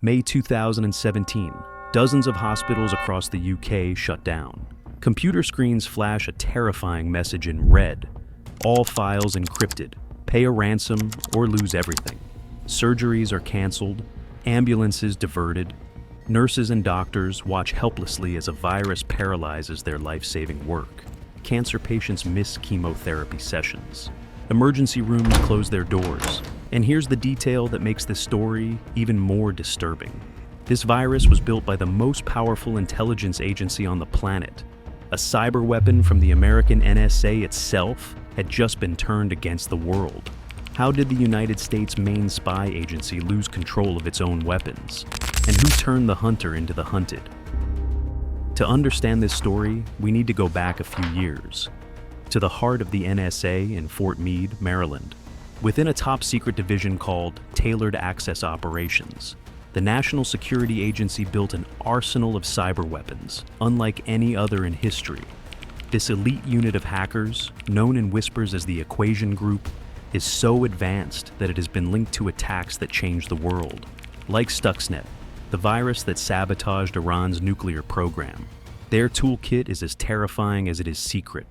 May 2017, dozens of hospitals across the UK shut down. Computer screens flash a terrifying message in red. All files encrypted. Pay a ransom or lose everything. Surgeries are canceled. Ambulances diverted. Nurses and doctors watch helplessly as a virus paralyzes their life-saving work. Cancer patients miss chemotherapy sessions. Emergency rooms close their doors. And here's the detail that makes this story even more disturbing. This virus was built by the most powerful intelligence agency on the planet. A cyber weapon from the American NSA itself had just been turned against the world. How did the United States' main spy agency lose control of its own weapons? And who turned the hunter into the hunted? To understand this story, we need to go back a few years, to the heart of the NSA in Fort Meade, Maryland. Within a top-secret division called Tailored Access Operations, the National Security Agency built an arsenal of cyber weapons, unlike any other in history. This elite unit of hackers, known in whispers as the Equation Group, is so advanced that it has been linked to attacks that changed the world, like Stuxnet, the virus that sabotaged Iran's nuclear program. Their toolkit is as terrifying as it is secret.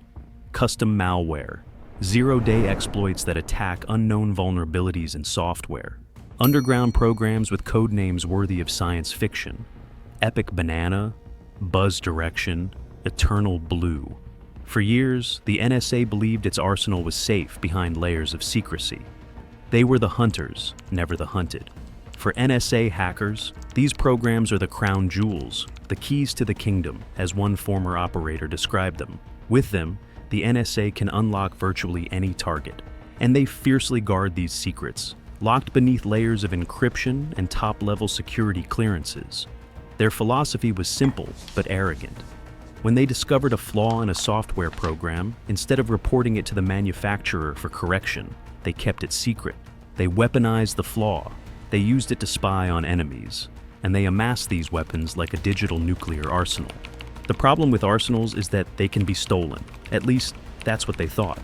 Custom malware, zero-day exploits that attack unknown vulnerabilities in software, underground programs with code names worthy of science fiction, Epic Banana, Buzz Direction, Eternal Blue. For years, the NSA believed its arsenal was safe behind layers of secrecy. They were the hunters, never the hunted. For NSA hackers, these programs are the crown jewels, the keys to the kingdom, as one former operator described them. With them, the NSA can unlock virtually any target, and they fiercely guard these secrets, locked beneath layers of encryption and top-level security clearances. Their philosophy was simple but arrogant. When they discovered a flaw in a software program, instead of reporting it to the manufacturer for correction, they kept it secret. They weaponized the flaw. They used it to spy on enemies, and they amassed these weapons like a digital nuclear arsenal. The problem with arsenals is that they can be stolen. At least, that's what they thought.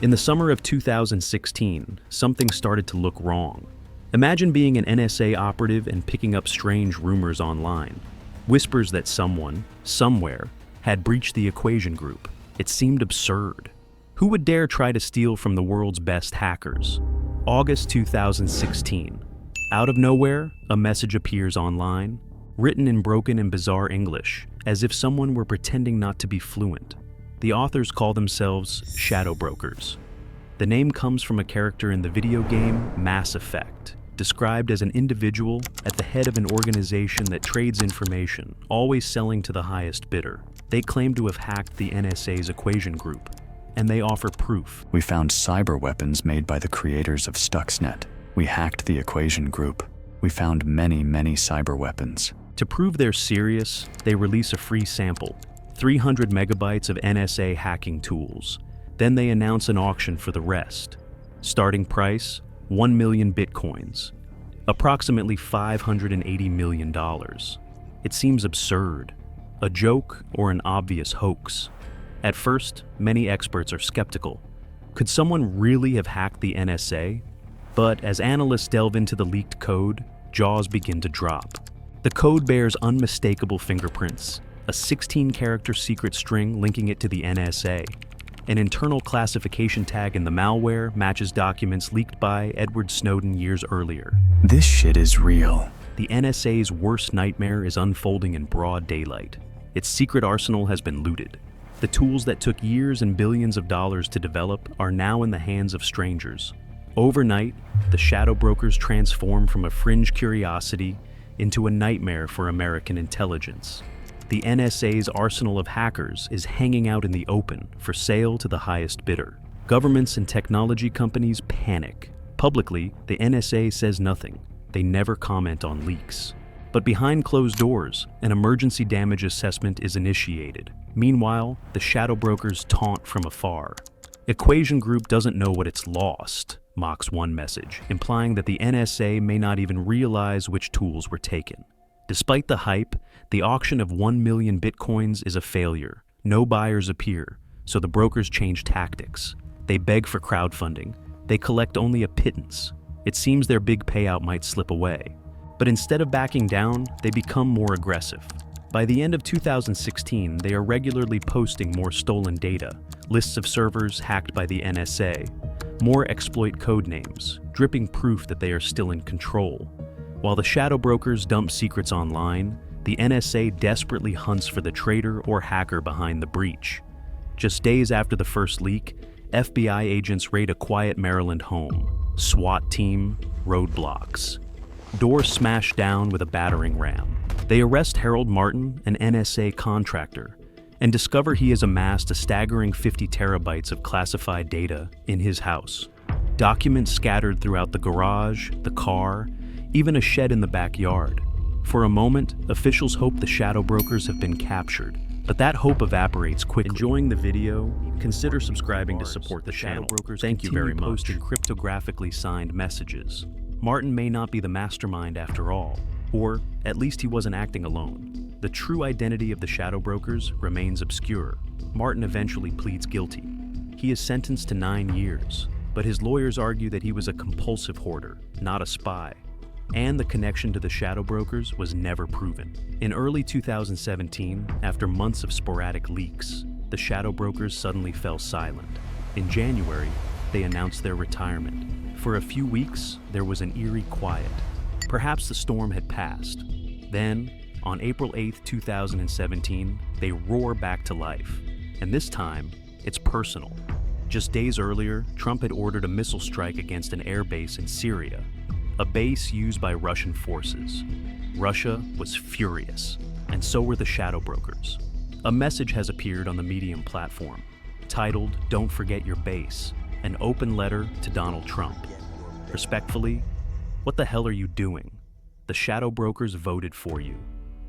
In the summer of 2016, something started to look wrong. Imagine being an NSA operative and picking up strange rumors online. Whispers that someone, somewhere, had breached the Equation Group. It seemed absurd. Who would dare try to steal from the world's best hackers? August 2016. Out of nowhere, a message appears online, written in broken and bizarre English, as if someone were pretending not to be fluent. The authors call themselves shadow brokers. The name comes from a character in the video game Mass Effect, described as an individual at the head of an organization that trades information, always selling to the highest bidder. They claim to have hacked the NSA's Equation Group, and they offer proof. We found cyber weapons made by the creators of Stuxnet. We hacked the Equation Group. We found many cyber weapons. To prove they're serious, they release a free sample, 300 megabytes of NSA hacking tools. Then they announce an auction for the rest. Starting price, 1 million bitcoins, approximately $580 million. It seems absurd, a joke or an obvious hoax. At first, many experts are skeptical. Could someone really have hacked the NSA? But as analysts delve into the leaked code, jaws begin to drop. The code bears unmistakable fingerprints, a 16-character secret string linking it to the NSA. An internal classification tag in the malware matches documents leaked by Edward Snowden years earlier. This shit is real. The NSA's worst nightmare is unfolding in broad daylight. Its secret arsenal has been looted. The tools that took years and billions of dollars to develop are now in the hands of strangers. Overnight, the shadow brokers transform from a fringe curiosity into a nightmare for American intelligence. The NSA's arsenal of hackers is hanging out in the open for sale to the highest bidder. Governments and technology companies panic. Publicly, the NSA says nothing. They never comment on leaks. But behind closed doors, an emergency damage assessment is initiated. Meanwhile, the shadow brokers taunt from afar. Equation Group doesn't know what it's lost, mocks one message, implying that the NSA may not even realize which tools were taken. Despite the hype, the auction of 1 million bitcoins is a failure. No buyers appear, so the brokers change tactics. They beg for crowdfunding. They collect only a pittance. It seems their big payout might slip away. But instead of backing down, they become more aggressive. By the end of 2016, they are regularly posting more stolen data, lists of servers hacked by the NSA, more exploit code names, dripping proof that they are still in control. While the shadow brokers dump secrets online, the NSA desperately hunts for the traitor or hacker behind the breach. Just days after the first leak, FBI agents raid a quiet Maryland home. SWAT team, roadblocks. Door smashed down with a battering ram. They arrest Harold Martin, an NSA contractor, and discover he has amassed a staggering 50 terabytes of classified data in his house. Documents scattered throughout the garage, the car, even a shed in the backyard. For a moment, officials hope the shadow brokers have been captured, but that hope evaporates quickly. Enjoying the video? Consider subscribing to support the channel. Thank you very much. Posting cryptographically signed messages. Martin may not be the mastermind after all, or at least he wasn't acting alone. The true identity of the shadow brokers remains obscure. Martin eventually pleads guilty. He is sentenced to 9 years, but his lawyers argue that he was a compulsive hoarder, not a spy. And the connection to the shadow brokers was never proven. In early 2017, after months of sporadic leaks, the shadow brokers suddenly fell silent. In January, they announced their retirement. For a few weeks, there was an eerie quiet. Perhaps the storm had passed. Then, on April 8, 2017, they roar back to life. And this time, it's personal. Just days earlier, Trump had ordered a missile strike against an air base in Syria, a base used by Russian forces. Russia was furious, and so were the shadow brokers. A message has appeared on the Medium platform, titled "Don't Forget Your Base," an open letter to Donald Trump. Respectfully, what the hell are you doing? The shadow brokers voted for you.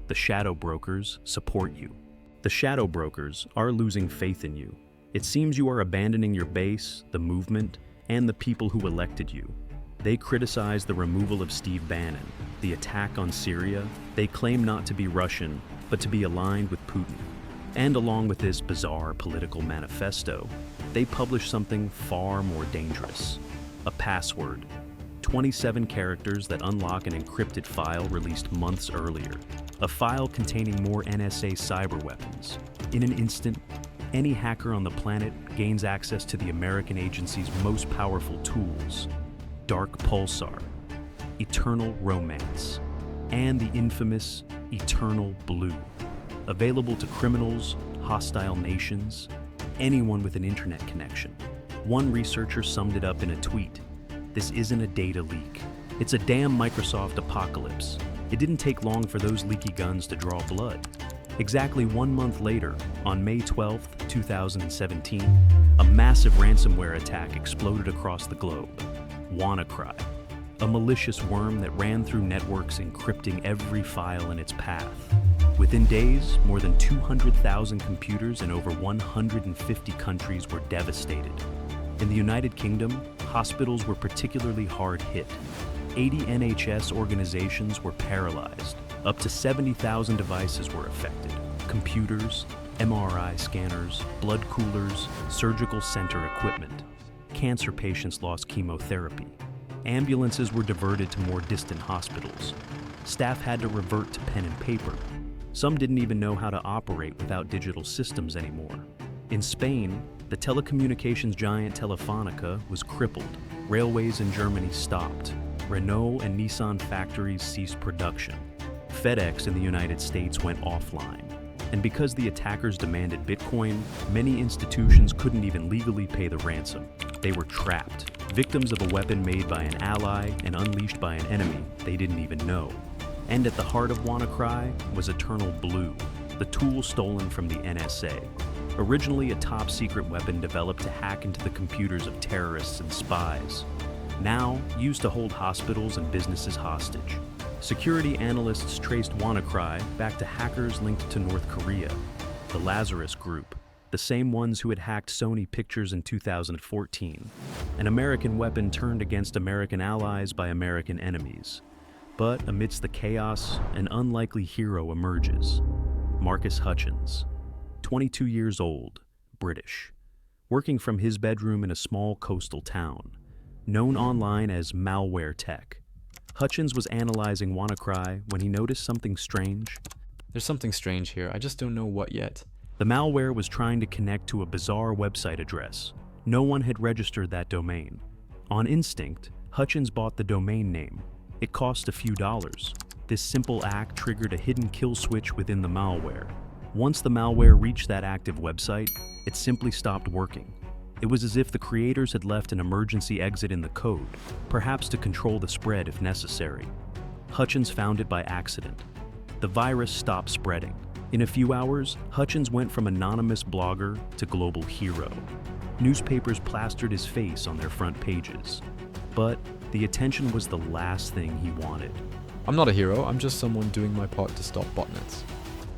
The shadow brokers support you. The shadow brokers are losing faith in you. It seems you are abandoning your base, the movement, and the people who elected you. They criticize the removal of Steve Bannon, the attack on Syria. They claim not to be Russian, but to be aligned with Putin. And along with this bizarre political manifesto, they publish something far more dangerous. A password. 27 characters that unlock an encrypted file released months earlier. A file containing more NSA cyber weapons. In an instant, any hacker on the planet gains access to the American agency's most powerful tools. Dark Pulsar, Eternal Romance, and the infamous Eternal Blue. Available to criminals, hostile nations, anyone with an internet connection. One researcher summed it up in a tweet. This isn't a data leak. It's a damn Microsoft apocalypse. It didn't take long for those leaky guns to draw blood. Exactly 1 month later, on May 12, 2017, a massive ransomware attack exploded across the globe. WannaCry, a malicious worm that ran through networks encrypting every file in its path. Within days, more than 200,000 computers in over 150 countries were devastated. In the United Kingdom, hospitals were particularly hard hit. 80 NHS organizations were paralyzed. Up to 70,000 devices were affected. Computers, MRI scanners, blood coolers, surgical center equipment. Cancer patients lost chemotherapy. Ambulances were diverted to more distant hospitals. Staff had to revert to pen and paper. Some didn't even know how to operate without digital systems anymore. In Spain, the telecommunications giant Telefónica was crippled. Railways in Germany stopped. Renault and Nissan factories ceased production. FedEx in the United States went offline. And because the attackers demanded Bitcoin, many institutions couldn't even legally pay the ransom. They were trapped, victims of a weapon made by an ally and unleashed by an enemy they didn't even know. And at the heart of WannaCry was Eternal Blue, the tool stolen from the NSA. Originally a top-secret weapon developed to hack into the computers of terrorists and spies. Now used to hold hospitals and businesses hostage. Security analysts traced WannaCry back to hackers linked to North Korea, the Lazarus Group, the same ones who had hacked Sony Pictures in 2014. An American weapon turned against American allies by American enemies. But amidst the chaos, an unlikely hero emerges. Marcus Hutchins, 22 years old, British, working from his bedroom in a small coastal town, known online as Malware Tech. Hutchins was analyzing WannaCry when he noticed something strange. There's something strange here, I just don't know what yet. The malware was trying to connect to a bizarre website address. No one had registered that domain. On instinct, Hutchins bought the domain name. It cost a few dollars. This simple act triggered a hidden kill switch within the malware. Once the malware reached that active website, it simply stopped working. It was as if the creators had left an emergency exit in the code, perhaps to control the spread if necessary. Hutchins found it by accident. The virus stopped spreading. In a few hours, Hutchins went from anonymous blogger to global hero. Newspapers plastered his face on their front pages. But the attention was the last thing he wanted. I'm not a hero, I'm just someone doing my part to stop botnets.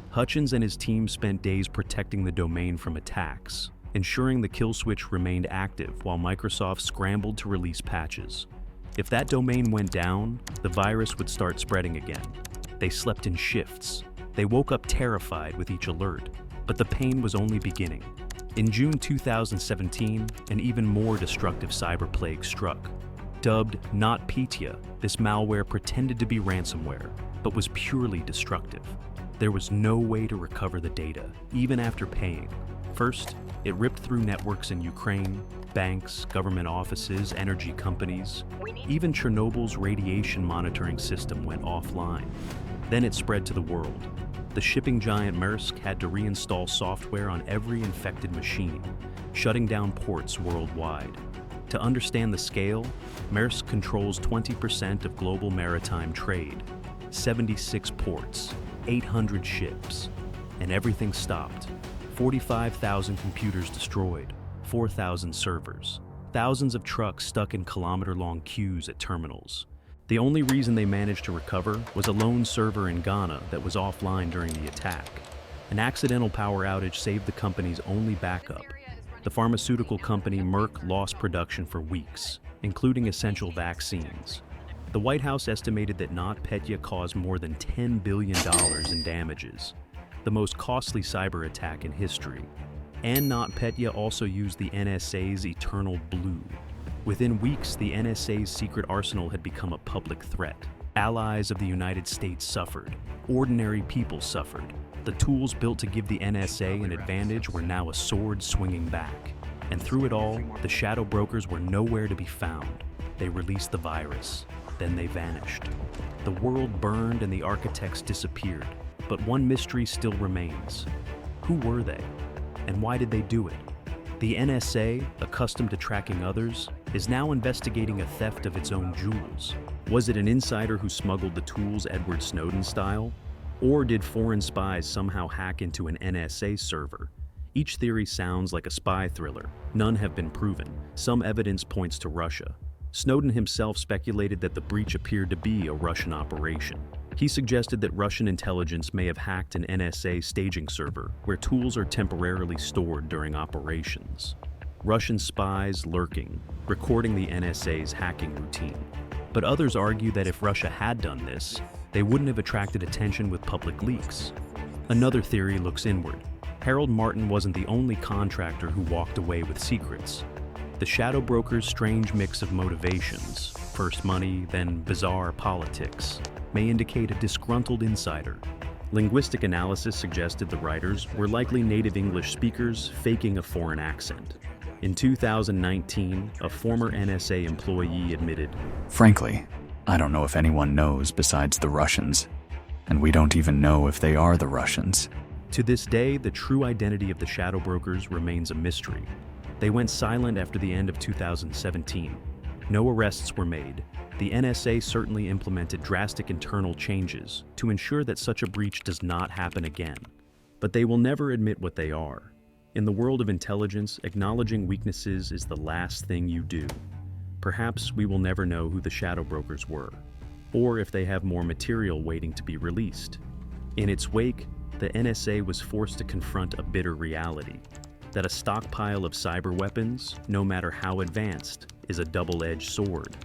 Hutchins and his team spent days protecting the domain from attacks, ensuring the kill switch remained active while Microsoft scrambled to release patches. If that domain went down, the virus would start spreading again. They slept in shifts. They woke up terrified with each alert, but the pain was only beginning. In June 2017, an even more destructive cyber plague struck. Dubbed NotPetya, this malware pretended to be ransomware, but was purely destructive. There was no way to recover the data, even after paying. First, it ripped through networks in Ukraine, banks, government offices, energy companies. Even Chernobyl's radiation monitoring system went offline. Then it spread to the world. The shipping giant Maersk had to reinstall software on every infected machine, shutting down ports worldwide. To understand the scale, Maersk controls 20% of global maritime trade, 76 ports, 800 ships, and everything stopped. 45,000 computers destroyed, 4,000 servers, thousands of trucks stuck in kilometer-long queues at terminals. The only reason they managed to recover was a lone server in Ghana that was offline during the attack. An accidental power outage saved the company's only backup. The pharmaceutical company Merck lost production for weeks, including essential vaccines. The White House estimated that NotPetya caused more than $10 billion in damages, the most costly cyber attack in history. And NotPetya also used the NSA's Eternal Blue. Within weeks, the NSA's secret arsenal had become a public threat. Allies of the United States suffered. Ordinary people suffered. The tools built to give the NSA an advantage were now a sword swinging back. And through it all, the shadow brokers were nowhere to be found. They released the virus. Then they vanished. The world burned and the architects disappeared. But one mystery still remains. Who were they? And why did they do it? The NSA, accustomed to tracking others, is now investigating a theft of its own jewels. Was it an insider who smuggled the tools Edward Snowden style? Or did foreign spies somehow hack into an NSA server? Each theory sounds like a spy thriller. None have been proven. Some evidence points to Russia. Snowden himself speculated that the breach appeared to be a Russian operation. He suggested that Russian intelligence may have hacked an NSA staging server where tools are temporarily stored during operations. Russian spies lurking, recording the NSA's hacking routine. But others argue that if Russia had done this, they wouldn't have attracted attention with public leaks. Another theory looks inward. Harold Martin wasn't the only contractor who walked away with secrets. The shadow broker's strange mix of motivations, first money, then bizarre politics, may indicate a disgruntled insider. Linguistic analysis suggested the writers were likely native English speakers faking a foreign accent. In 2019, a former NSA employee admitted, Frankly, I don't know if anyone knows besides the Russians, and we don't even know if they are the Russians. To this day, the true identity of the shadow brokers remains a mystery. They went silent after the end of 2017. No arrests were made. The NSA certainly implemented drastic internal changes to ensure that such a breach does not happen again. But they will never admit what they are. In the world of intelligence, acknowledging weaknesses is the last thing you do. Perhaps we will never know who the shadow brokers were, or if they have more material waiting to be released. In its wake, the NSA was forced to confront a bitter reality, that a stockpile of cyber weapons, no matter how advanced, is a double-edged sword.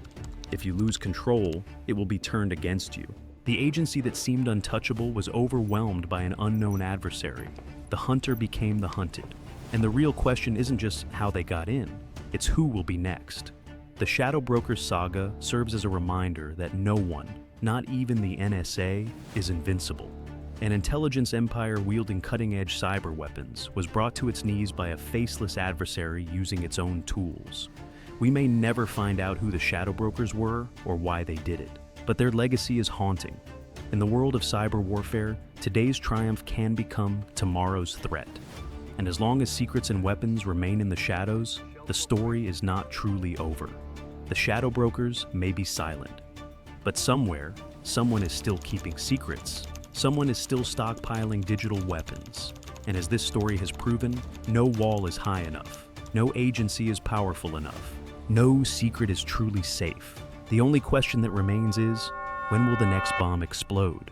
If you lose control, it will be turned against you. The agency that seemed untouchable was overwhelmed by an unknown adversary. The hunter became the hunted. And the real question isn't just how they got in, it's who will be next. The Shadow Brokers saga serves as a reminder that no one, not even the NSA, is invincible. An intelligence empire wielding cutting-edge cyber weapons was brought to its knees by a faceless adversary using its own tools. We may never find out who the Shadow Brokers were or why they did it, but their legacy is haunting. In the world of cyber warfare, today's triumph can become tomorrow's threat. And as long as secrets and weapons remain in the shadows, the story is not truly over. The Shadow Brokers may be silent, but somewhere, someone is still keeping secrets. Someone is still stockpiling digital weapons. And as this story has proven, no wall is high enough. No agency is powerful enough. No secret is truly safe. The only question that remains is, when will the next bomb explode?